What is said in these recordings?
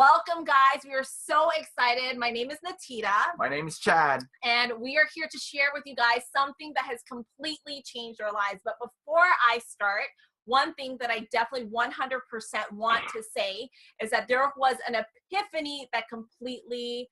Welcome, guys. We are so excited. My name is Nattida. My name is Chad. And we are here to share with you guys something that has completely changed our lives. But before I start, one thing that I definitely 100% want to say is that there was an epiphany that completely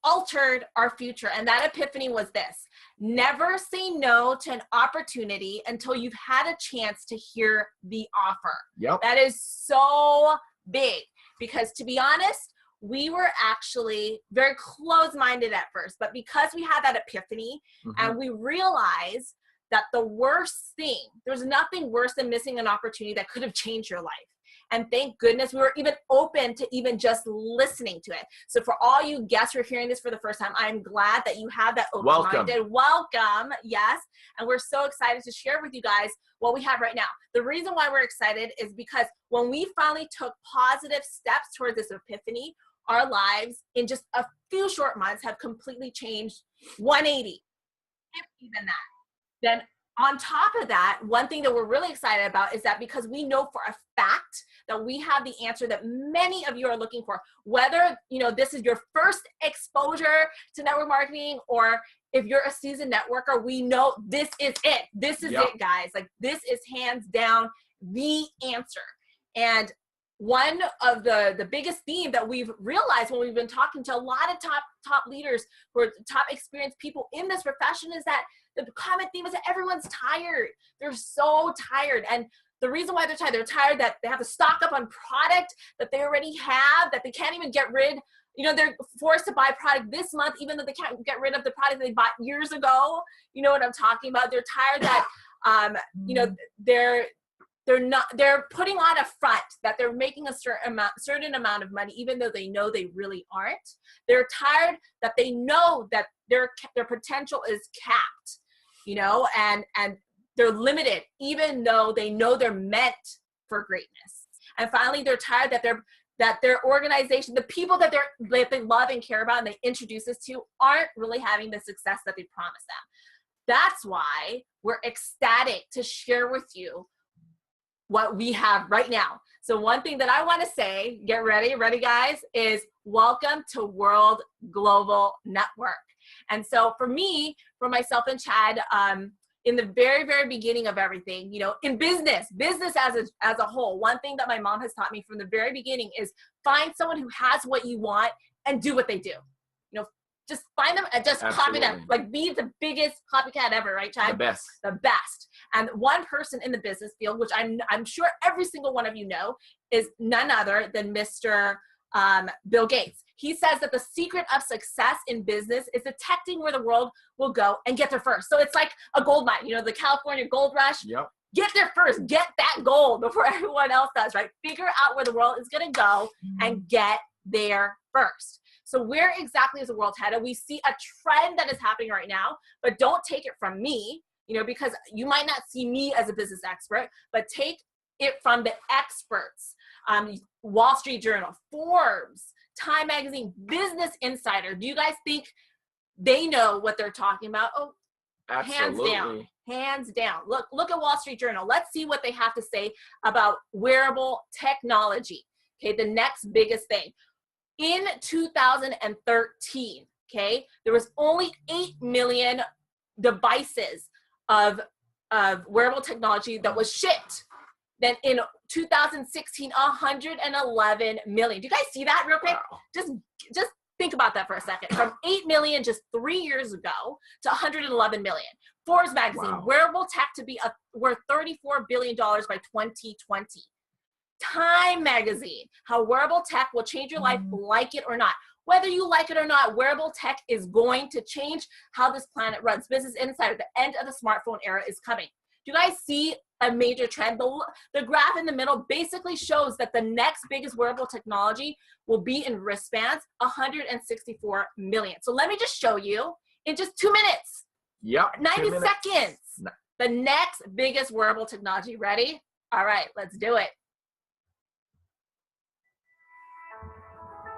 altered our future. And that epiphany was this: never say no to an opportunity until you've had a chance to hear the offer. Yep. That is so big, because to be honest, we were actually very close-minded at first, but because we had that epiphany and we realized that the worst thing, there's nothing worse than missing an opportunity that could have changed your life. And thank goodness we were even open to even just listening to it. So for all you guests who are hearing this for the first time, I'm glad that you have that open-minded. Welcome. Yes. And we're so excited to share with you guys what we have right now. The reason why we're excited is because when we finally took positive steps towards this epiphany, our lives in just a few short months have completely changed 180, if even that. Then on top of that, one thing that we're really excited about is that because we know for a fact that we have the answer that many of you are looking for, whether this is your first exposure to network marketing or if you're a seasoned networker, we know this is it. This is it, guys. Like, this is hands down the answer. And one of the biggest theme that we've realized when we've been talking to a lot of top leaders who are top experienced people in this profession is that the common theme is that everyone's tired. They're so tired. And the reason why they're tired that they have to stock up on product that they already have, that they can't even get rid. They're forced to buy product this month, even though they can't get rid of the product they bought years ago. You know what I'm talking about? They're tired that, they're putting on a front that they're making a certain amount of money, even though they know they really aren't. They're tired that they know that their potential is capped, and they're limited, even though they know they're meant for greatness. And finally, they're tired that their organization, the people that they love and care about and they introduce us to, aren't really having the success that they promised them. That's why we're ecstatic to share with you what we have right now. So one thing that I want to say, get ready guys, is welcome to WORlD Global Network. And so for myself and Chad, in the very, very beginning of everything, in business as a whole, one thing that my mom has taught me from the very beginning is find someone who has what you want and do what they do. Just find them and just copy them. Like, be the biggest copycat ever, right, Chad? The best. And one person in the business field, which I'm sure every single one of you know, is none other than Mr. Bill Gates. He says that the secret of success in business is detecting where the world will go and get there first. So it's like a gold mine, the California gold rush. Yep. Get there first. Get that gold before everyone else does, right? Figure out where the world is going to go and get there first. So where exactly is the world headed? We see a trend that is happening right now, but don't take it from me, because you might not see me as a business expert, but take it from the experts. Wall Street Journal, Forbes, Time Magazine, Business Insider. Do you guys think they know what they're talking about? Oh, absolutely. Hands down. Look at Wall Street Journal. Let's see what they have to say about wearable technology. Okay, the next biggest thing. In 2013, okay, there was only 8 million devices of wearable technology that was shipped. Then in 2016, 111 million. Do you guys see that real quick? Wow. Just think about that for a second. From 8 million just 3 years ago to 111 million. Forbes magazine, wearable tech to be worth $34 billion by 2020. Time magazine, how wearable tech will change your life, like it or not. Whether you like it or not, wearable tech is going to change how this planet runs. Business Insider, the end of the smartphone era is coming. Do you guys see a major trend? The graph in the middle basically shows that the next biggest wearable technology will be in wristbands, 164 million. So let me just show you in just 2 minutes. Yep. 90 seconds. The next biggest wearable technology. Ready? All right, let's do it.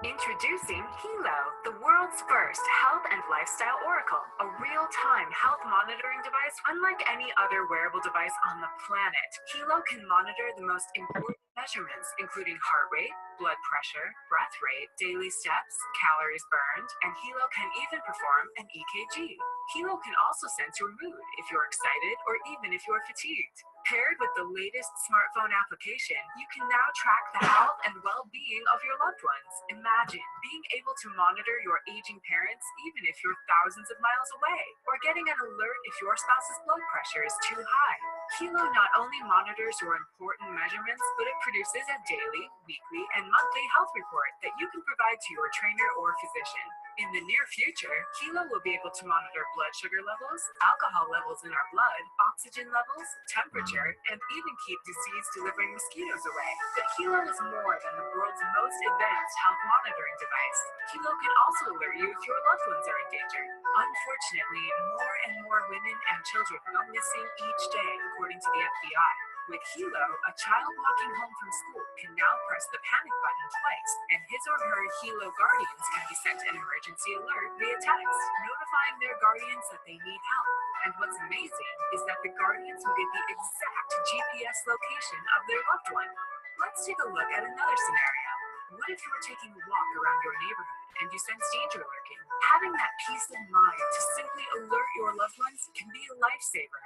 Introducing HELO, the world's first health and lifestyle oracle, a real-time health monitoring device unlike any other wearable device on the planet. HELO can monitor the most important Measurements including heart rate, blood pressure, breath rate, daily steps, calories burned, and HELO can even perform an EKG. HELO can also sense your mood if you're excited or even if you're fatigued. Paired with the latest smartphone application, you can now track the health and well-being of your loved ones. Imagine being able to monitor your aging parents even if you're thousands of miles away, or getting an alert if your spouse's blood pressure is too high. HELO not only monitors your important measurements, but it produces a daily, weekly, and monthly health report that you can provide to your trainer or physician. In the near future, HELO will be able to monitor blood sugar levels, alcohol levels in our blood, oxygen levels, temperature, and even keep disease-delivering mosquitoes away. But HELO is more than the world's most advanced health monitoring device. HELO can also alert you if your loved ones are in danger. Unfortunately, more and more women and children go missing each day, according to the FBI. With HELO, a child walking home from school can now press the panic button twice, and his or her HELO guardians can be sent an emergency alert via text, notifying their guardians that they need help. And what's amazing is that the guardians will get the exact GPS location of their loved one. Let's take a look at another scenario. What if you were taking a walk around your neighborhood and you sense danger lurking? Having that peace of mind to simply alert your loved ones can be a lifesaver.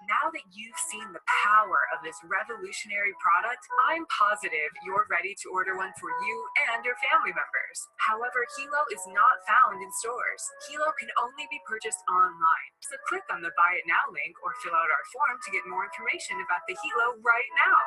Now that you've seen the power of this revolutionary product, I'm positive you're ready to order one for you and your family members. However, HELO is not found in stores. HELO can only be purchased online. So click on the Buy It Now link or fill out our form to get more information about the HELO right now.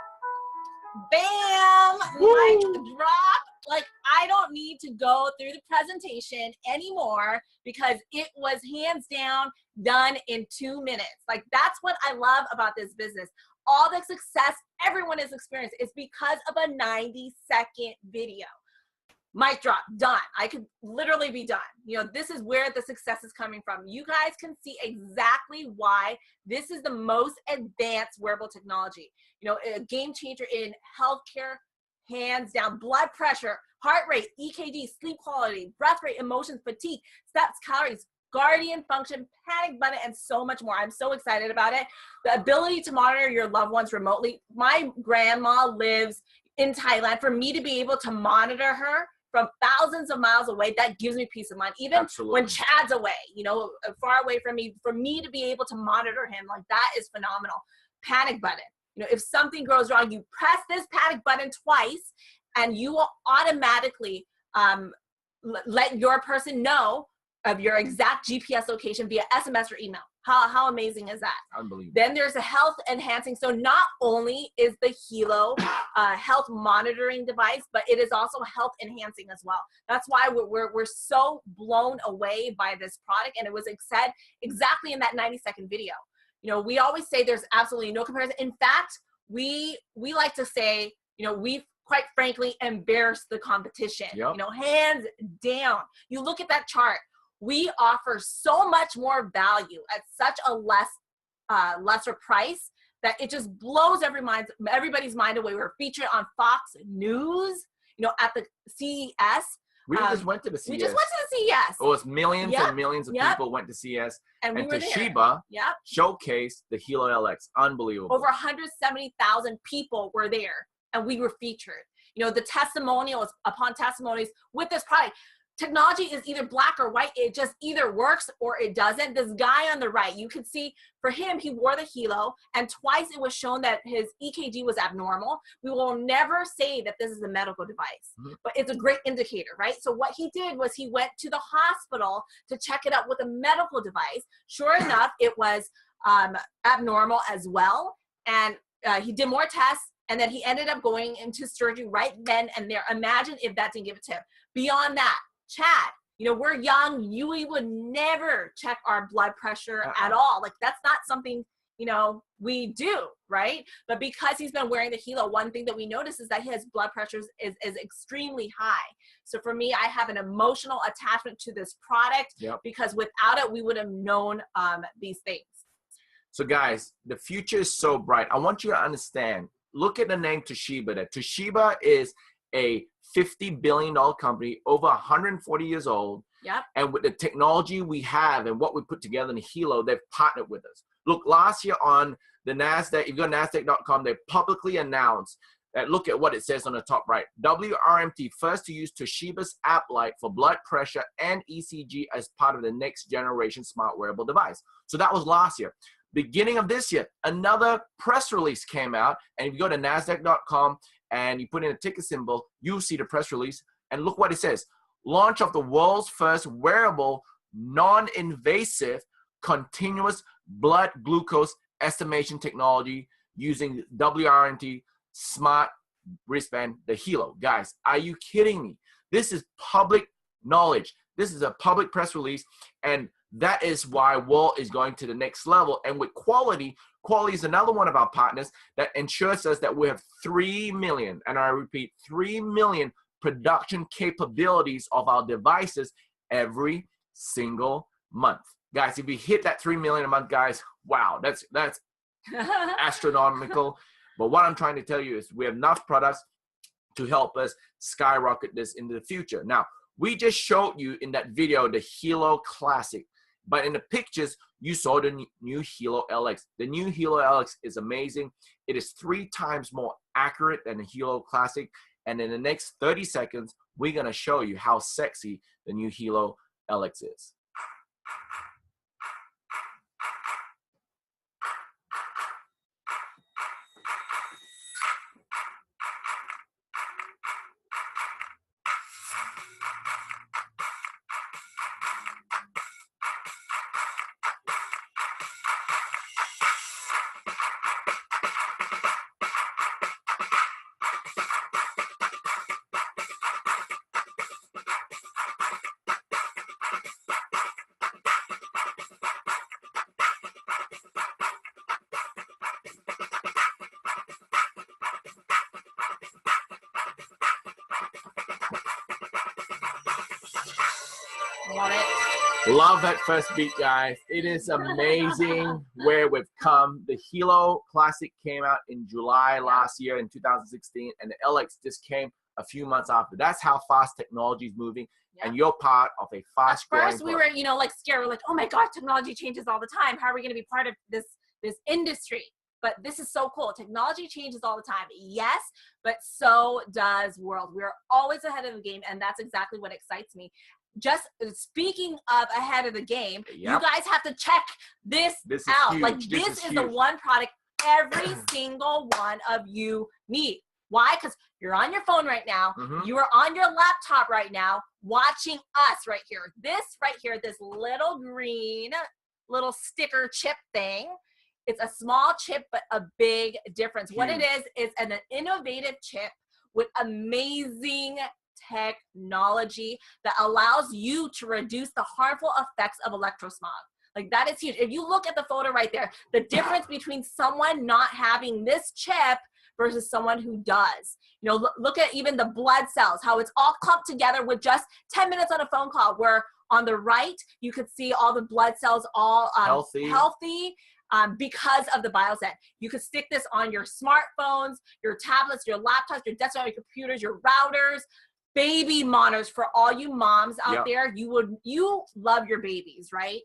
Bam! Mic drop. Like, I don't need to go through the presentation anymore because it was hands down done in 2 minutes. Like, that's what I love about this business. All the success everyone has experienced is because of a 90-second video. Mic drop, done. I could literally be done. You know, this is where the success is coming from. You guys can see exactly why this is the most advanced wearable technology. You know, a game changer in healthcare, hands down. Blood pressure, heart rate, EKG, sleep quality, breath rate, emotions, fatigue, steps, calories, guardian function, panic button, and so much more. I'm so excited about it. The ability to monitor your loved ones remotely. My grandma lives in Thailand. For me to be able to monitor her from thousands of miles away, that gives me peace of mind. Even when Chad's away, you know, far away from me, for me to be able to monitor him, like, that is phenomenal. Panic button. You know, if something goes wrong, you press this panic button twice and you will automatically let your person know of your exact GPS location via SMS or email. How amazing is that? Unbelievable. Then there's a health enhancing. So not only is the HELO health monitoring device, but it is also health enhancing as well. That's why we're so blown away by this product. And it was said exactly in that 90-second video. You know, we always say there's absolutely no comparison. In fact, we like to say, you know, we've quite frankly embarrassed the competition. Yep. You know, hands down. You look at that chart. We offer so much more value at such a lesser price that it just blows everybody's mind away. We're featured on Fox News, you know, at the CES. We just went to the CES. We just went to the CES. It was millions and millions of people went to CES. And we were Toshiba showcased the HELO LX. Unbelievable. Over 170,000 people were there, and we were featured. You know, the testimonials upon testimonies with this product. Technology is either black or white. It just either works or it doesn't. This guy on the right, you can see for him, he wore the HELO, and twice it was shown that his EKG was abnormal. We will never say that this is a medical device, but it's a great indicator, right? So what he did was he went to the hospital to check it out with a medical device. Sure enough, it was abnormal as well. And he did more tests, and then he ended up going into surgery right then and there. Imagine if that didn't give a tip. Beyond that, Chad, you know, we're young. We would never check our blood pressure at all. Like, that's not something, you know, we do, right? But because he's been wearing the HELO, one thing that we notice is that his blood pressure is extremely high. So for me, I have an emotional attachment to this product because without it, we would have known these things. So guys, the future is so bright. I want you to understand, look at the name Toshiba. That Toshiba is a $50 billion company, over 140 years old. Yep. And with the technology we have and what we put together in the HELO, they've partnered with us. Look, last year on the NASDAQ, if you go to NASDAQ.com, they publicly announced Look at what it says on the top right. WRMT, first to use Toshiba's app light for blood pressure and ECG as part of the next generation smart wearable device. So that was last year. Beginning of this year, another press release came out, and if you go to nasdaq.com and you put in a ticker symbol, you'll see the press release, and look what it says. Launch of the world's first wearable, non-invasive, continuous blood glucose estimation technology using WRMT smart wristband, the HELO. Guys, are you kidding me? This is public knowledge. This is a public press release, and that is why WORlD is going to the next level. And with Quality is another one of our partners that ensures us that we have 3 million, and I repeat, 3 million production capabilities of our devices every single month. Guys, if we hit that 3 million a month, guys, wow, that's astronomical. But what I'm trying to tell you is we have enough products to help us skyrocket this into the future. Now, we just showed you in that video the HELO Classic, but in the pictures, you saw the new HELO LX. The new HELO LX is amazing. It is 3 times more accurate than the HELO Classic. And in the next 30 seconds, we're gonna show you how sexy the new HELO LX is. Love it. Love that first beat, guys. It is amazing where we've come. The HELO Classic came out in July last year in 2016, and the LX just came a few months after. That's how fast technology is moving, and you're part of a fast growing. At first, we were, you know, like scared. We're like, oh my God, technology changes all the time. How are we going to be part of this industry? But this is so cool. Technology changes all the time. Yes, but so does WORlD. We're always ahead of the game, and that's exactly what excites me. Just speaking of ahead of the game, you guys have to check this out. Huge. Like this is the one product every single one of you need. Why? Because you're on your phone right now. You are on your laptop right now watching us right here. This right here, this little green little sticker chip thing. It's a small chip, but a big difference. Huge. What it is an innovative chip with amazing technology that allows you to reduce the harmful effects of electrosmog. Like that is huge. If you look at the photo right there, the difference between someone not having this chip versus someone who does. You know, look at even the blood cells, how it's all clumped together with just 10 minutes on a phone call, where on the right, you could see all the blood cells all healthy because of the BioSense. You could stick this on your smartphones, your tablets, your laptops, your desktop, your computers, your routers, baby monitors for all you moms out there. You love your babies, right?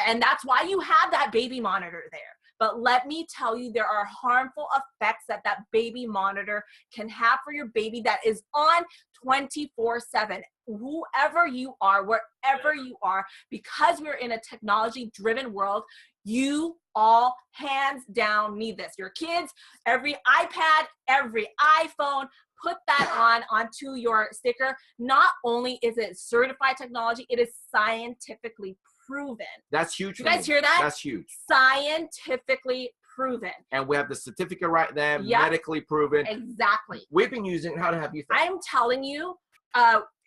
And that's why you have that baby monitor there. But let me tell you, there are harmful effects that baby monitor can have for your baby that is on 24/7. Whoever you are, wherever you are, because we're in a technology-driven world, you all hands down need this. Your kids, every iPad, every iPhone, put that onto your sticker. Not only is it certified technology, it is scientifically proven. That's huge. You guys hear that? That's huge. Scientifically proven. And we have the certificate right there, medically proven. Exactly. We've been using it. How have you think? I'm telling you,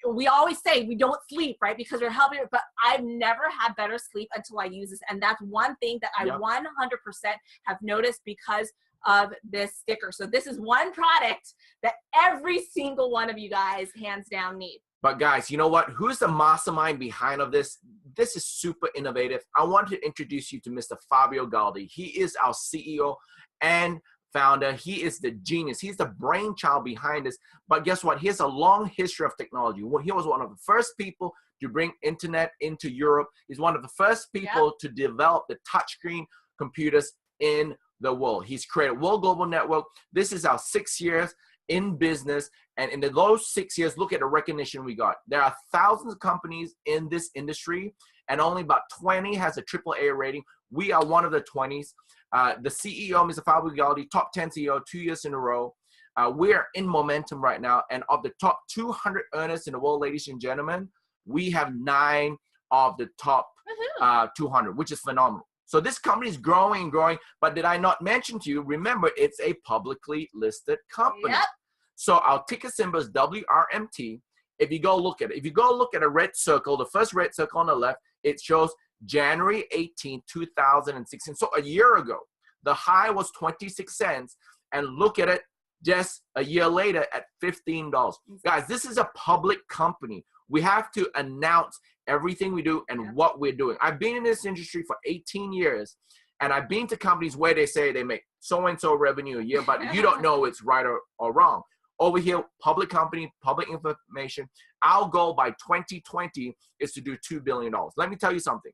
we always say we don't sleep, right? Because we're helping, but I've never had better sleep until I use this. And that's one thing that I 100% have noticed because of this sticker. So this is one product that every single one of you guys hands down need. But guys, you know what? Who's the mastermind behind of this? This is super innovative. I want to introduce you to Mr. Fabio Galdi. He is our CEO and founder. He is the genius. He's the brainchild behind this. But guess what? He has a long history of technology. He was one of the first people to bring internet into Europe. He's one of the first people to develop the touchscreen computers in the world. He's created WORlD Global Network. This is our 6 years, in business. And in those 6 years, look at the recognition we got. There are thousands of companies in this industry, and only about 20 has a AAA rating. We are one of the 20s. The CEO, Mr. Fabio Galdi, top 10 CEO, 2 years in a row. We are in momentum right now. And of the top 200 earners in the world, ladies and gentlemen, we have 9 of the top 200, which is phenomenal. So this company is growing and growing. But did I not mention to you, remember, it's a publicly listed company. Yep. So our ticker symbol is WRMT. If you go look at it, if you go look at a red circle, the first red circle on the left, it shows January 18, 2016. So a year ago, the high was 26 cents. And look at it just a year later at $15. Guys, this is a public company. We have to announce everything we do and what we're doing. I've been in this industry for 18 years, and I've been to companies where they say they make so-and-so revenue a year, but you don't know it's right or wrong. Over here, public company, public information. Our goal by 2020 is to do $2 billion. Let me tell you something.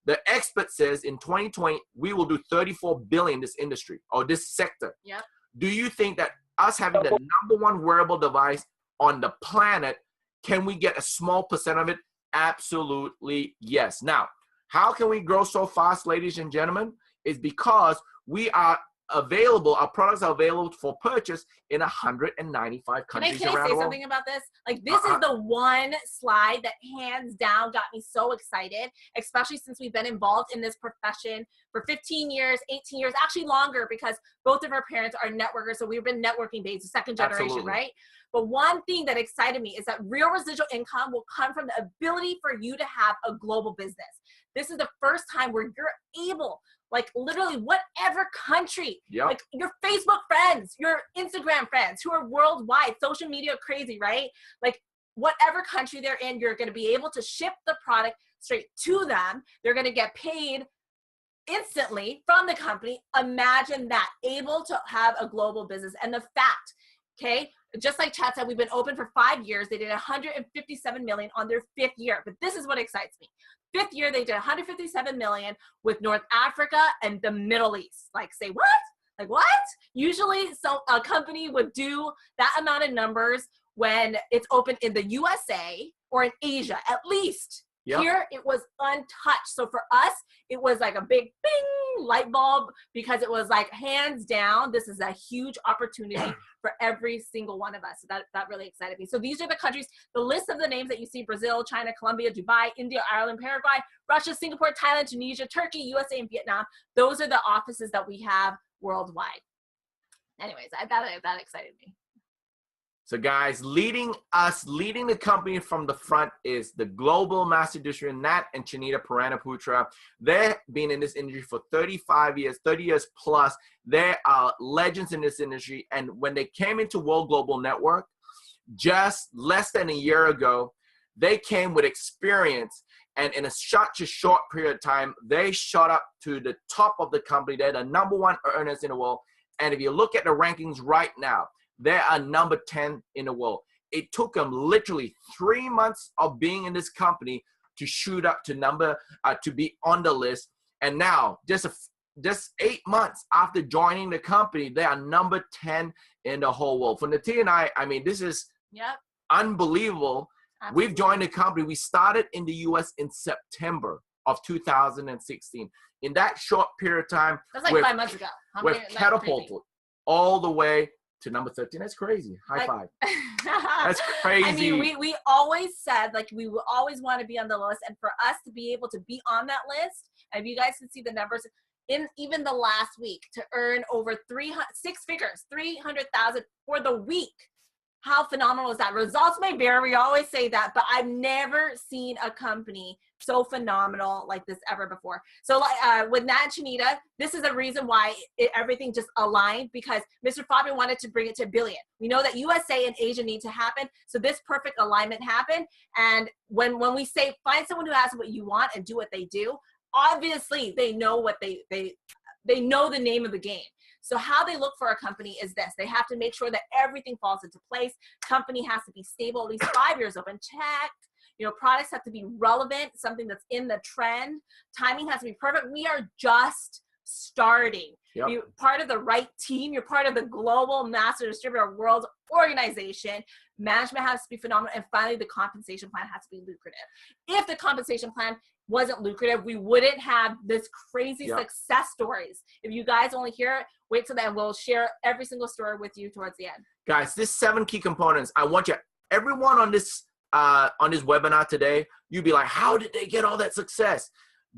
The expert says in 2020, we will do $34 billion in this industry or this sector. Yep. Do you think that us having the #1 wearable device on the planet, can we get a small percent of it? Absolutely yes. Now, how can we grow so fast, ladies and gentlemen? It's because we are available, our products are available for purchase in 195 countries around the world. Can I say something about this? Like, this is the one slide that hands down got me so excited, especially since we've been involved in this profession for 15 years, 18 years, actually longer, because both of our parents are networkers. So we've been networking based, second generation, Absolutely. right? But one thing that excited me is that real residual income will come from the ability for you to have a global business. This is the first time where you're able, like literally whatever country, like your Facebook friends, your Instagram friends who are worldwide, social media crazy, right? Like whatever country they're in, you're going to be able to ship the product straight to them. They're going to get paid instantly from the company. Imagine that, able to have a global business. And the fact, okay, just like Chad said, we've been open for 5 years. They did 157 million on their 5th year. But this is what excites me. 5th year, they did 157 million with North Africa and the Middle East. Like, say what? Like what? Usually, so a company would do that amount of numbers when it's open in the USA or in Asia, at least. Here, it was untouched. So for us, it was like a big bing light bulb, because it was like, hands down, this is a huge opportunity for every single one of us. So that really excited me. So these are the countries, the list of the names that you see: Brazil, China, Colombia, Dubai, India, Ireland, Paraguay, Russia, Singapore, Thailand, Tunisia, Turkey, USA, and Vietnam. Those are the offices that we have worldwide. Anyways, that excited me. So guys, leading the company from the front is the global master distributor, Nat and Nattida Paranaputra. They've been in this industry for 35 years, 30 years plus. They are legends in this industry. And when they came into World Global Network, just less than a year ago, they came with experience. And in such a short period of time, they shot up to the top of the company. They're the #1 earners in the world. And if you look at the rankings right now, they are number 10 in the world. It took them literally 3 months of being in this company to shoot up to to be on the list. And now, just 8 months after joining the company, they are number 10 in the whole world. For Nattida and I mean, this is unbelievable. Absolutely. We've joined the company. We started in the US in September of 2016. In that short period of time, that's like 5 months ago. We've catapulted all the way to number 13. That's crazy. High five. That's crazy. I mean, we always said, like, we will always want to be on the list. And for us to be able to be on that list, and you guys can see the numbers, in even the last week, to earn over 6 figures, 300,000 for the week. How phenomenal is that? Results may vary. We always say that, but I've never seen a company so phenomenal like this ever before. So with Nat and Nattida, this is a reason why everything just aligned, because Mr. Fabio wanted to bring it to $1 billion. We know that USA and Asia need to happen. So this perfect alignment happened. And when we say find someone who has what you want and do what they do, obviously they know what they know the name of the game. So how they look for a company is this: they have to make sure that everything falls into place. Company has to be stable, at least 5 years open. Check. You know, products have to be relevant, something that's in the trend. Timing has to be perfect. We are just starting. Yep. You're part of the right team. You're part of the global master distributor world organization. Management has to be phenomenal. And finally, the compensation plan has to be lucrative. If the compensation plan wasn't lucrative, we wouldn't have this crazy success stories. If you guys only hear it, wait till then. We'll share every single story with you towards the end. Guys, this 7 key components, I want you, everyone on this webinar today, you'd be like, how did they get all that success?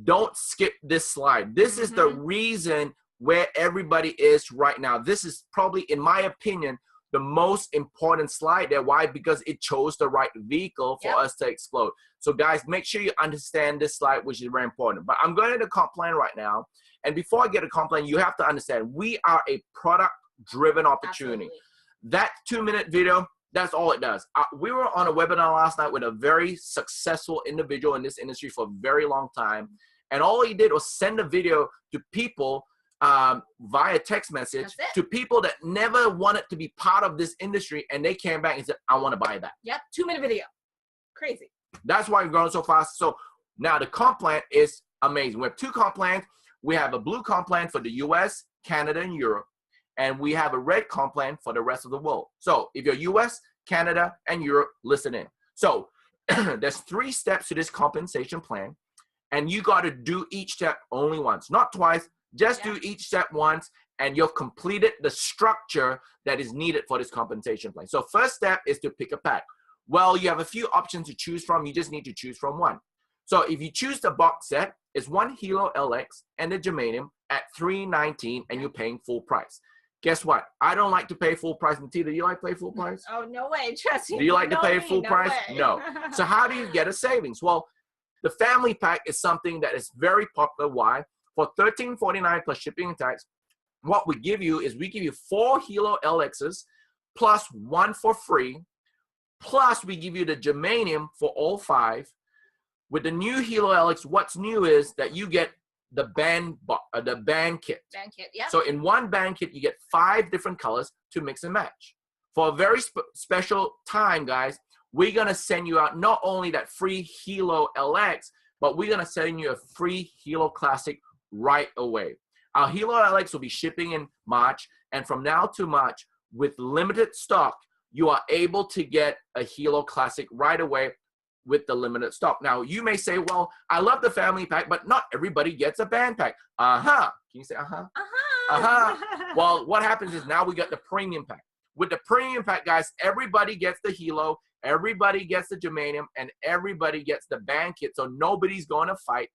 Don't skip this slide. This is the reason where everybody is right now. This is probably, in my opinion, the most important slide there. Why? Because it chose the right vehicle for us to explode. So guys, make sure you understand this slide, which is very important. But I'm going to the comp plan right now. And before I get a comp plan, you have to understand, we are a product-driven opportunity. Absolutely. That 2-minute video, that's all it does. We were on a webinar last night with a very successful individual in this industry for a very long time. And all he did was send a video to people via text message to people that never wanted to be part of this industry. And they came back and said, I want to buy that. Yep, 2-minute video. Crazy. That's why we're growing so fast. So now the comp plan is amazing. We have 2 comp plans. We have a blue comp plan for the US, Canada, and Europe. And we have a red comp plan for the rest of the world. So if you're US, Canada, and Europe, listen in. So there's 3 steps to this compensation plan. And you got to do each step only once, not twice. Just do each step once, and you've completed the structure that is needed for this compensation plan. So first step is to pick a pack. Well, you have a few options to choose from. You just need to choose from one. So if you choose the box set, it's 1 HELO LX and the germanium at $319, and you're paying full price. Guess what? I don't like to pay full price. Nattida, do you like to pay full price? Oh, no way. Trust me. Do you like to pay full price? Way. No. So how do you get a savings? Well, the family pack is something that is very popular. Why? For $13.49 plus shipping and tax, what we give you is we give you 4 HELO LXs plus 1 for free. Plus we give you the germanium for all 5. With the new HELO LX, what's new is that you get the band kit. Band kit, yeah. So in one band kit, you get 5 different colors to mix and match. For a very special time, guys, we're going to send you out not only that free HELO LX, but we're going to send you a free HELO Classic right away. Our HELO LX will be shipping in March, and from now to March, with limited stock, you are able to get a HELO Classic right away with the limited stock. Now, you may say, well, I love the family pack, but not everybody gets a band pack. Can you say Well, what happens is now we got the premium pack. With the premium pack, guys, everybody gets the HELO, everybody gets the germanium, and everybody gets the band kit, so nobody's going to fight.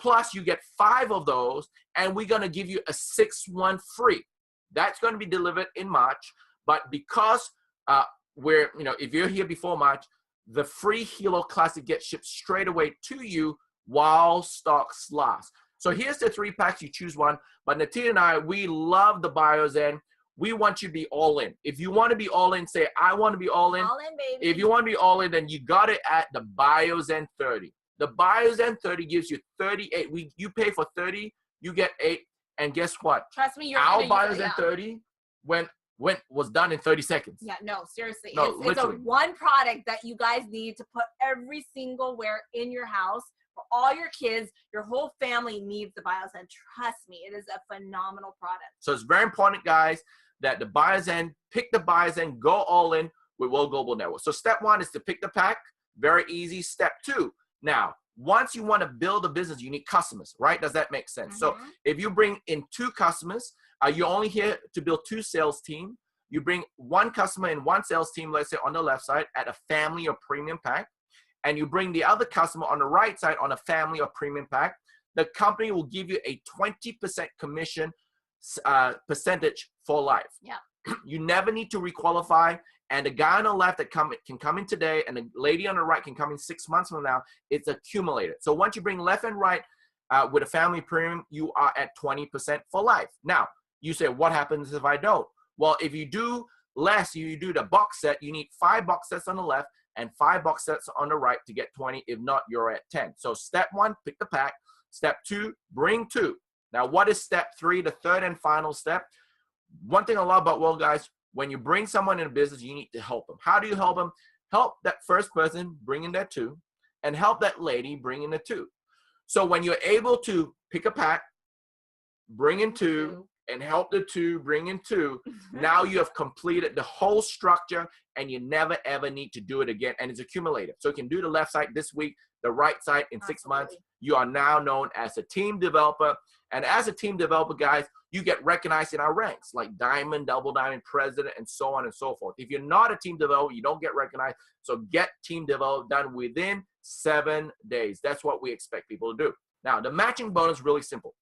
Plus, you get 5 of those, and we're going to give you a 6th one free. That's going to be delivered in March, but because if you're here before March, the free HELO Classic gets shipped straight away to you while stocks last. So here's the 3 packs. You choose one. But Nattida and I, we love the BioZen. We want you to be all in. If you want to be all in, say, I want to be all in. All in, baby. If you want to be all in, then you got it at the BioZen 30. The BioZen 30 gives you 38. You pay for 30, you get 8. And guess what? Trust me, our BioZen 30 was done in 30 seconds. Yeah, no, seriously. No, it's a one product that you guys need to put every single where in your house for all your kids. Your whole family needs the BioZen. Trust me, it is a phenomenal product. So it's very important, guys, that the BioZen, pick the BioZen, go all in with WORlD Global Network. So step 1 is to pick the pack. Very easy. Step 2. Now, once you want to build a business, you need customers, right? Does that make sense? So if you bring in 2 customers, you're only here to build 2 sales team. You bring 1 customer and 1 sales team, let's say on the left side at a family or premium pack, and you bring the other customer on the right side on a family or premium pack. The company will give you a 20% commission percentage for life. Yeah. You never need to requalify. And the guy on the left that can come in today, and the lady on the right can come in 6 months from now. It's accumulated. So once you bring left and right with a family premium, you are at 20% for life. Now, you say, what happens if I don't? Well, if you do less, you do the box set, you need 5 box sets on the left and 5 box sets on the right to get 20. If not, you're at 10. So step 1, pick the pack. Step 2, bring 2. Now, what is step 3, the third and final step? One thing I love about WORlD, guys, when you bring someone in a business, you need to help them. How do you help them? Help that first person bring in their 2, and help that lady bring in the 2. So when you're able to pick a pack, bring in 2, and help the two bring in two, now you have completed the whole structure and you never ever need to do it again, and it's accumulated. So you can do the left side this week, the right side in 6 months. You are now known as a team developer, and as a team developer, guys, you get recognized in our ranks like diamond, double diamond, president, and so on and so forth. If you're not a team developer, you don't get recognized. So get team development done within 7 days. That's what we expect people to do. Now, the matching bonus is really simple.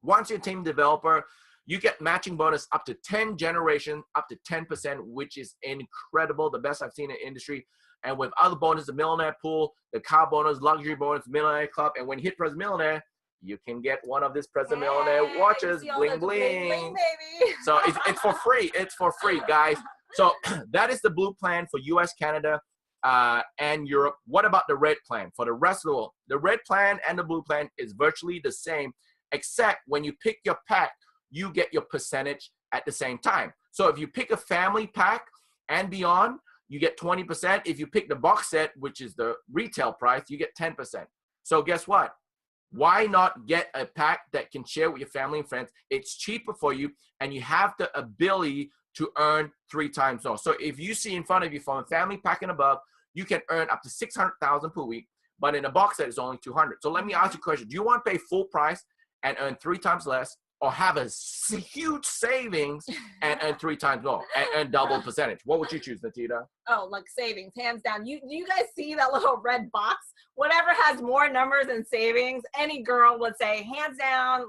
Once you're a team developer, you get matching bonus up to 10 generations, up to 10%, which is incredible, the best I've seen in the industry. And with other bonuses, the millionaire pool, the car bonus, luxury bonus, millionaire club, and when you hit President Millionaire, you can get one of these President Millionaire watches, bling, bling. Baby. So it's for free. It's for free, guys. So that is the blue plan for US, Canada, and Europe. What about the red plan for the rest of the world? The red plan and the blue plan is virtually the same, except when you pick your pack, you get your percentage at the same time. So if you pick a family pack and beyond, you get 20%. If you pick the box set, which is the retail price, you get 10%. So guess what? Why not get a pack that can share with your family and friends? It's cheaper for you, and you have the ability to earn 3 times more. So if you see in front of you from a family pack and above, you can earn up to $600,000 per week, but in a box set, it's only $200,000. So let me ask you a question. Do you want to pay full price and earn 3 times less, or have a huge savings and earn 3 times more and earn double percentage? What would you choose, Nattida? Oh, like savings, hands down. You guys see that little red box? Whatever has more numbers and savings, any girl would say, hands down,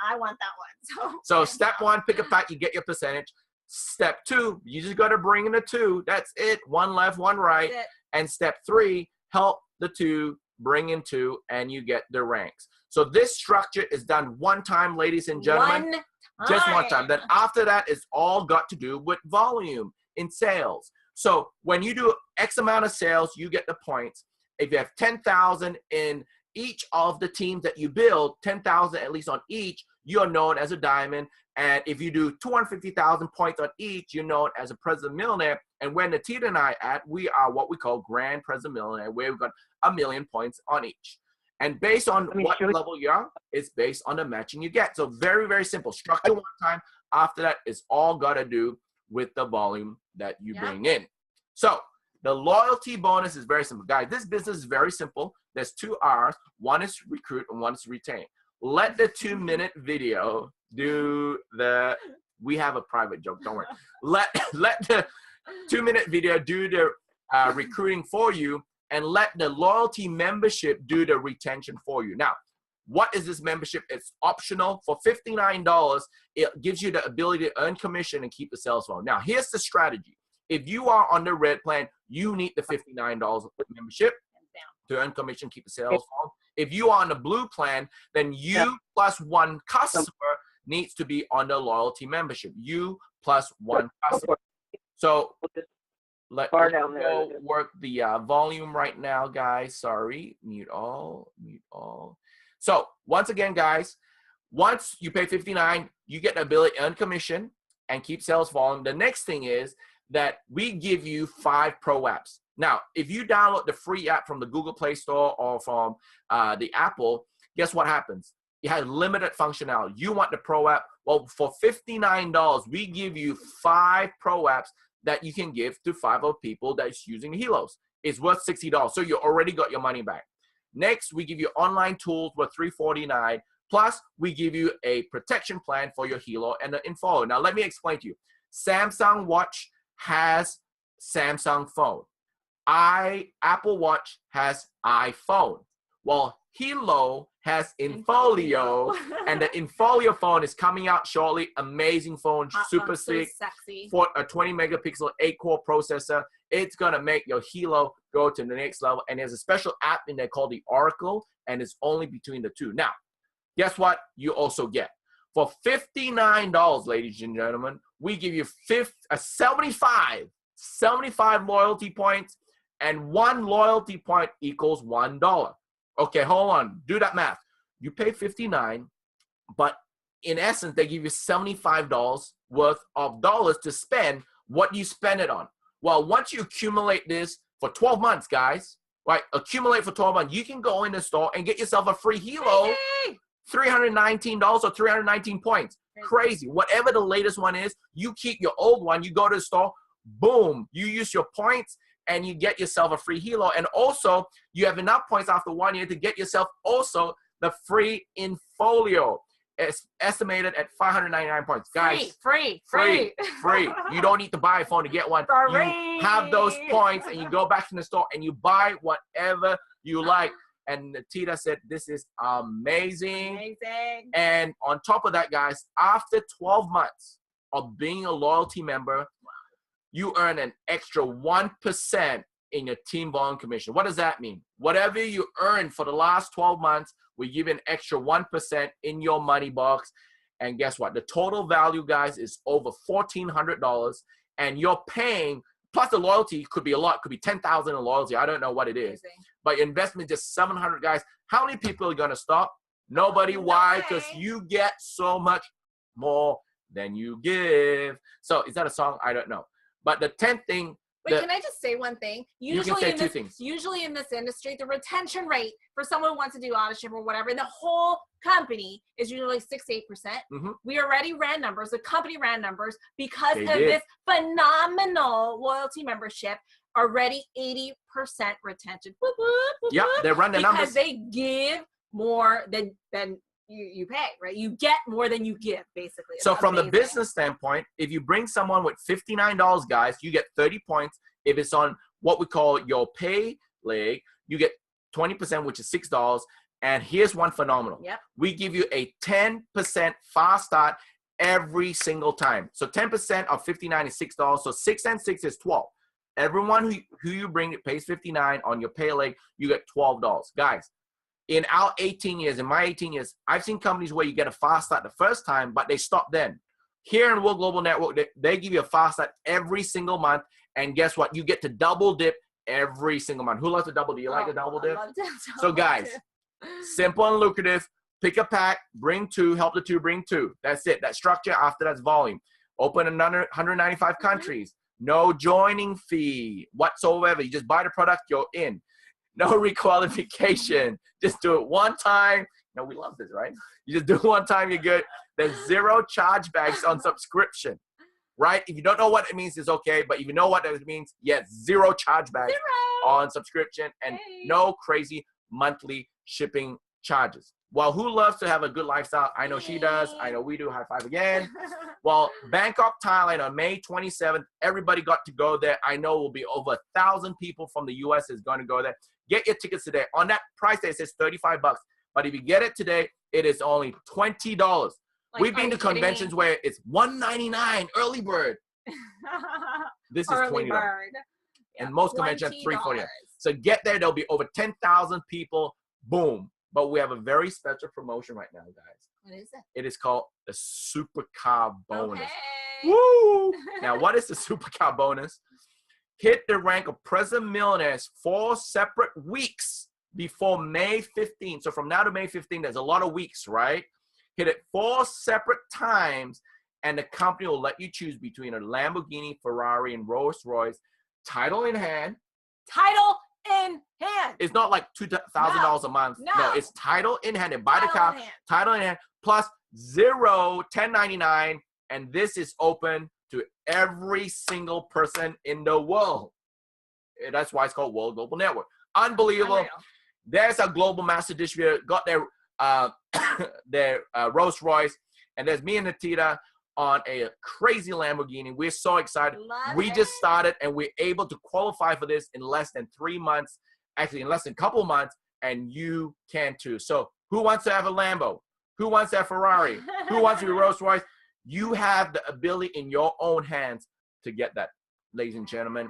I want that one. So step 1, pick a pack, you get your percentage. Step 2, you just got to bring in the 2. That's it. 1 left, 1 right. And step 3, help the 2 bring in 2, and you get the ranks. So this structure is done one time, ladies and gentlemen. Just one time. Then after that, it's all got to do with volume in sales. So when you do X amount of sales, you get the points. If you have 10,000 in each of the teams that you build, 10,000 at least on each, you're known as a diamond. And if you do 250,000 points on each, you're known as a President Millionaire. And when Nattida and I at, we are what we call Grand President Millionaire, where we've got 1,000,000 points on each. And based on what level you are, it's based on the matching you get. So very, very simple. Structure one time. After that, it's all got to do with the volume that you bring in. So the loyalty bonus is very simple. Guys, this business is very simple. There's 2 R's. One is recruit and one is retain. Let the 2-minute video do the, we have a private joke, don't worry. Let the 2-minute video do the recruiting for you, and let the loyalty membership do the retention for you. Now, what is this membership? It's optional. For $59, it gives you the ability to earn commission and keep the sales phone. Now, here's the strategy. If you are on the red plan, you need the $59 membership to earn commission, keep the sales phone. If you are on the blue plan, then you plus 1 customer needs to be on the loyalty membership. You plus 1 customer. So let's go work the volume right now, guys. Sorry, mute all, mute all. So once again, guys, once you pay $59, you get the ability to earn commission and keep sales volume. The next thing is that we give you 5 pro apps. Now, if you download the free app from the Google Play Store or from the Apple, guess what happens? It has limited functionality. You want the pro app? Well, for $59, we give you 5 pro apps that you can give to 5 other people that's using the HELOs. It's worth $60, so you already got your money back. Next, we give you online tools worth $349, plus we give you a protection plan for your HELO and the info. Now, let me explain to you. Samsung Watch has Samsung phone. Apple Watch has iPhone. Well, HELO has Infolio, and the Infolio phone is coming out shortly. Amazing phone, super sleek, sexy. For a 20 megapixel 8-core processor. It's gonna make your HELO go to the next level. And there's a special app in there called the Oracle, and it's only between the 2. Now, guess what you also get? For $59, ladies and gentlemen, we give you 75 loyalty points, and 1 loyalty point equals $1. Okay, hold on. Do that math. You pay $59, but in essence, they give you $75 worth of dollars to spend. What do you spend it on? Well, once you accumulate this for 12 months, guys, right? Accumulate for 12 months. You can go in the store and get yourself a free HELO, $319 or 319 points. Crazy. Whatever the latest one is, you keep your old one, you go to the store, boom, you use your points and you get yourself a free HELO. And also, you have enough points after 1 year to get yourself also the free Infolio. It's estimated at 599 points. Guys, free. You don't need to buy a phone to get one. You have those points and you go back to the store and you buy whatever you like. And Nattida said, this is amazing. And on top of that, guys, after 12 months of being a loyalty member, you earn an extra 1% in your team volume commission. What does that mean? Whatever you earn for the last 12 months, we give you an extra 1% in your money box. And guess what? The total value, guys, is over $1,400. And you're paying, plus the loyalty could be a lot, could be 10,000 in loyalty. I don't know what it is. But your investment is just 700, guys. How many people are going to stop? Nobody. Why? Because you get so much more than you give. So is that a song? I don't know. But the 10th thing. Wait, can I just say one thing? You can say two things. Usually in this industry, the retention rate for someone who wants to do auto-ship or whatever, in the whole company is usually 6 to 8%. We already ran numbers. The company ran numbers because of this phenomenal loyalty membership. Already 80% retention. Whoop, whoop, whoop, yep, they run the numbers. Because they give more than you pay, right? You get more than you give, basically. So from the business standpoint, if you bring someone with $59, guys, you get 30 points. If it's on what we call your pay leg, you get 20%, which is $6. And here's one phenomenal. Yep. We give you a 10% fast start every single time. So 10% of 59 is $6. So 6 and 6 is 12. Everyone who you bring that pays 59 on your pay leg, you get $12. Guys, in our 18 years, in my 18 years, I've seen companies where you get a fast start the first time, but they stop then. Here in WORlD Global Network, they give you a fast start every single month. And guess what? You get to double dip every single month. Who loves a double dip? You like a double dip? So guys, simple and lucrative. Pick a pack, bring two, help the two, bring two. That's it. That structure, after that's volume. Open another 195 countries. No joining fee whatsoever. You just buy the product, you're in. No requalification. Just do it one time. No, we love this, right? You just do it one time, you're good. There's 0 chargebacks on subscription, right? If you don't know what it means, it's okay. But if you know what it means, yes, 0 chargebacks on subscription and no crazy monthly shipping charges. Well, who loves to have a good lifestyle? I know she does. I know we do. High five again. Well, Bangkok, Thailand on May 27th, everybody got to go there. I know will be over 1,000 people from the U.S. is going to go there. Get your tickets today. On that price tag, it says $35. But if you get it today, it is only $20. Like, we've been to conventions where it's $199 early bird. This is $20. And most conventions $340. So get there. There'll be over 10,000 people. Boom. But we have a very special promotion right now, guys. What is it? It is called the Supercar Bonus. Okay. Woo! Now, what is the Supercar Bonus? Hit the rank of President Millionaires 4 separate weeks before May 15th. So from now to May 15th, there's a lot of weeks, right? Hit it 4 separate times, and the company will let you choose between a Lamborghini, Ferrari, and Rolls-Royce, title in hand. Title in hand. It's not like $2,000 a month. No, it's title in hand. And buy the car, title in hand, plus 0 1099, and this is open to every single person in the world. That's why it's called WORlD Global Network. Unbelievable. Unreal. There's a global master distributor, got their Rolls-Royce, and there's me and Nattida on a crazy Lamborghini. We're so excited. We just started, and we're able to qualify for this in less than 3 months, actually in less than a couple months, and you can too. So who wants to have a Lambo? Who wants to have Ferrari? Who wants to be Rolls-Royce? You have the ability in your own hands to get that, ladies and gentlemen.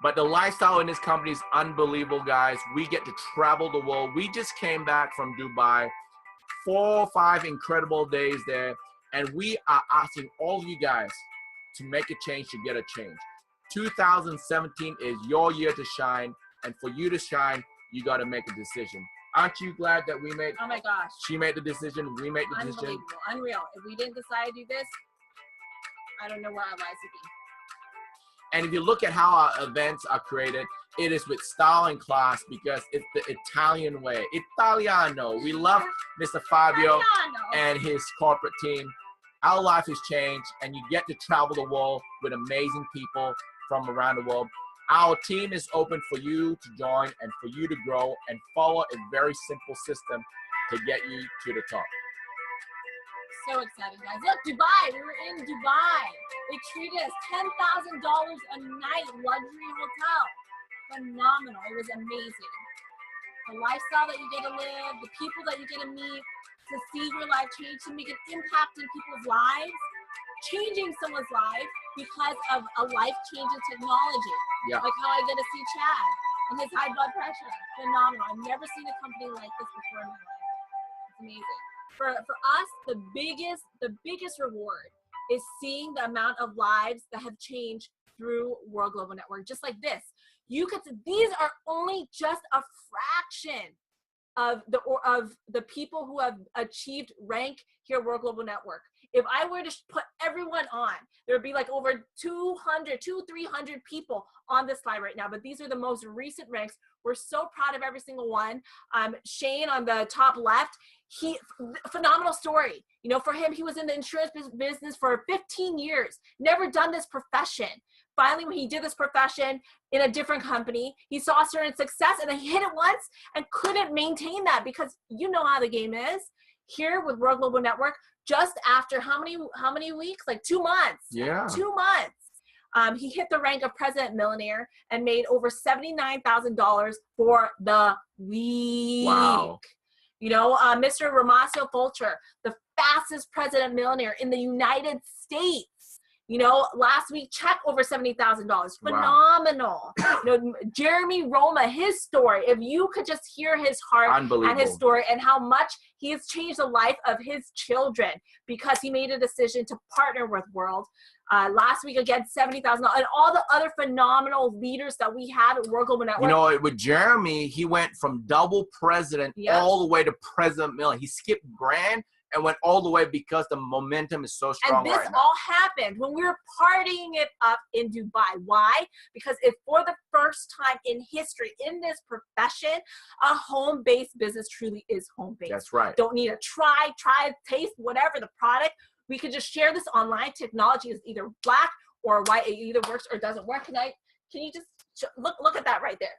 But the lifestyle in this company is unbelievable, guys. We get to travel the world. We just came back from Dubai, 4 or 5 incredible days there. And we are asking all of you guys to make a change, to get a change. 2017 is your year to shine. And for you to shine, you got to make a decision. Aren't you glad that we made? Oh my gosh. She made the decision. We made the decision. Unbelievable. Unreal. If we didn't decide to do this, I don't know where our lives would be. And if you look at how our events are created, it is with style and class because it's the Italian way. Italiano. We love Mr. Fabio and his corporate team. our life has changed, and you get to travel the world with amazing people from around the world. Our team is open for you to join and for you to grow and follow a very simple system to get you to the top. So exciting, guys. Look, Dubai. We were in Dubai. They treated us $10,000 a night, luxury hotel. Phenomenal. It was amazing. The lifestyle that you get to live, the people that you get to meet, to see your life change, to make an impact in people's lives, changing someone's life because of a life-changing technology. Yeah. Like how I get to see Chad and his high blood pressure. Phenomenal. I've never seen a company like this before in my life. It's amazing. For us, the biggest reward is seeing the amount of lives that have changed through WORlD Global Network, just like this. You could, these are only just a fraction of the people who have achieved rank here at WORlD Global Network. If I were to put everyone on, there would be like over 200, 300 people on this slide right now, but these are the most recent ranks. We're so proud of every single one. Shane on the top left, phenomenal story. You know, for him, he was in the insurance business for 15 years, never done this profession. Finally, when he did this profession in a different company, he saw certain success and then he hit it once and couldn't maintain that because you know how the game is. Here with WORlD Global Network, just after how many weeks? Like 2 months. Yeah. 2 months. He hit the rank of President Millionaire and made over $79,000 for the week. Wow. You know, Mr. Ramasio Fulcher, the fastest President Millionaire in the United States. You know, last week, check over $70,000. Phenomenal. Wow. You know, Jeremy Roma, his story, if you could just hear his heart and his story and how much he has changed the life of his children because he made a decision to partner with WORlD. Last week, again, $70,000. And all the other phenomenal leaders that we had at WORlD Global Network. You know, with Jeremy, he went from double president all the way to President Million. He skipped grand and went all the way because the momentum is so strong. And this all happened when we were partying it up in Dubai. Why? Because if for the first time in history, in this profession, a home-based business truly is home-based. That's right. Don't need to try, taste, whatever the product. We could just share this online. Technology is either black or white. It either works or doesn't work. Can you just look at that right there?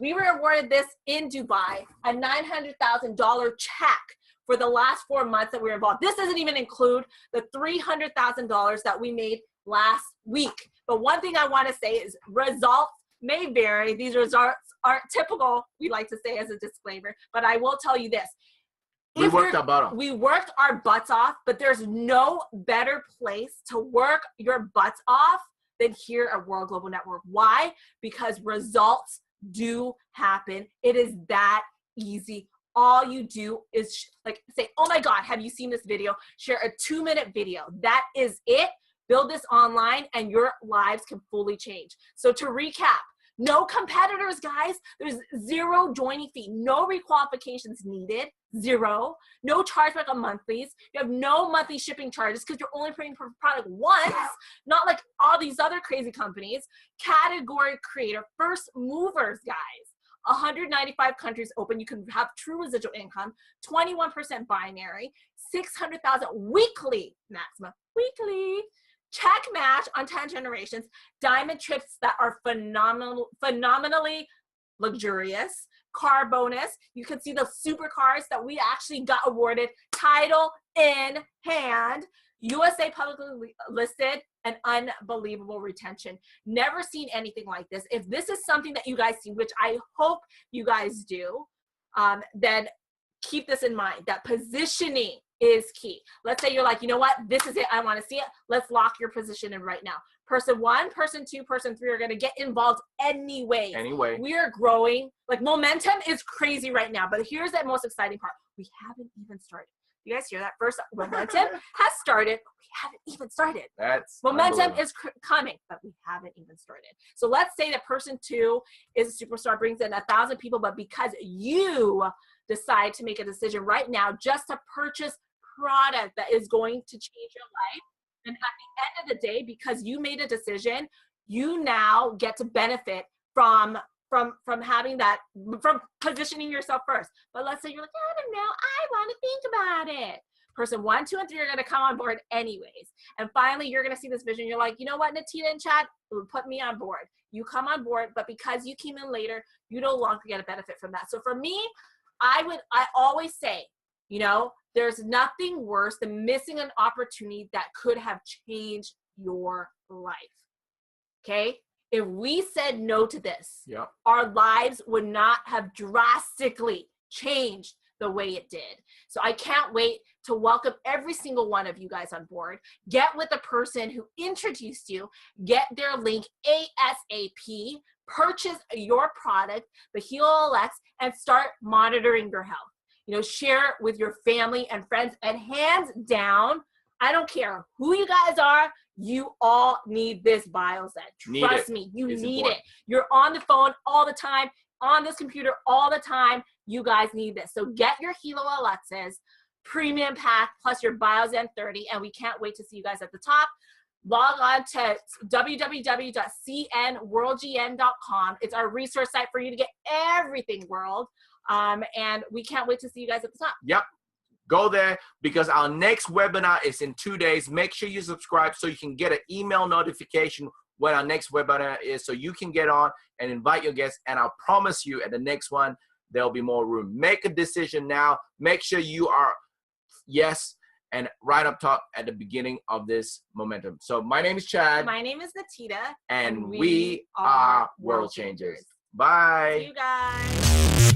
We were awarded this in Dubai, a $900,000 check for the last 4 months that we were involved. This doesn't even include the $300,000 that we made last week. But one thing I want to say is results may vary. These results aren't typical, we like to say as a disclaimer, but I will tell you this. We worked our butt off. We worked our butts off, but there's no better place to work your butts off than here at WORlD Global Network. Why? Because results do happen. It is that easy. All you do is like say, oh my God, have you seen this video? Share a 2-minute video. That is it. Build this online and your lives can fully change. So to recap, no competitors, guys. There's zero joining fee, no requalifications needed, zero. No chargeback on monthlies. You have no monthly shipping charges because you're only paying for product once, not like all these other crazy companies. Category creator, first movers, guys. 195 countries open. You can have true residual income, 21% binary, 600,000 weekly maximum, weekly. Check match on 10 generations, diamond trips that are phenomenally luxurious, car bonus. You can see the supercars that we actually got awarded, title in hand, USA publicly listed, and unbelievable retention. Never seen anything like this. If this is something that you guys see, which I hope you guys do, then keep this in mind, that positioning is key. Let's say you're like, you know what, this is it, I want to see it. Let's lock your position in right now. Person 1, person 2, person 3 are going to get involved anyway. We are growing. Like momentum is crazy right now, but here's the most exciting part. We haven't even started. You guys hear that? First, momentum has started. We haven't even started. That's momentum is coming, but we haven't even started. So let's say that person 2 is a superstar, brings in 1,000 people, but because you decide to make a decision right now just to purchase product that is going to change your life, and at the end of the day, because you made a decision, you now get to benefit from having that, from positioning yourself first. But let's say you're like, I don't know, I want to think about it. person 1, 2, and 3 are going to come on board anyways. And finally, you're going to see this vision. You're like, you know what, Nattida and Chad, put me on board. You come on board, but because you came in later, you no longer get a benefit from that. So for me, I always say, you know, there's nothing worse than missing an opportunity that could have changed your life. Okay? If we said no to this, yep, our lives would not have drastically changed the way it did. So I can't wait to welcome every single one of you guys on board. Get with the person who introduced you, get their link ASAP, purchase your product, the HELO LX, and start monitoring your health. You know, share it with your family and friends, and hands down, I don't care who you guys are, you all need this BioZen. Trust me, you need it. You're on the phone all the time, on this computer all the time. You guys need this. So get your HELO LXs, premium pack, plus your BioZen 30, and we can't wait to see you guys at the top. Log on to www.cnworldgn.com. It's our resource site for you to get everything World. And we can't wait to see you guys at the top. Yep. Go there because our next webinar is in 2 days. Make sure you subscribe so you can get an email notification when our next webinar is, so you can get on and invite your guests. And I'll promise you at the next one, there'll be more room. Make a decision now. Make sure you are yes and right up top at the beginning of this momentum. So my name is Chad. My name is Nattida. And we are World Changers. Bye. See you guys.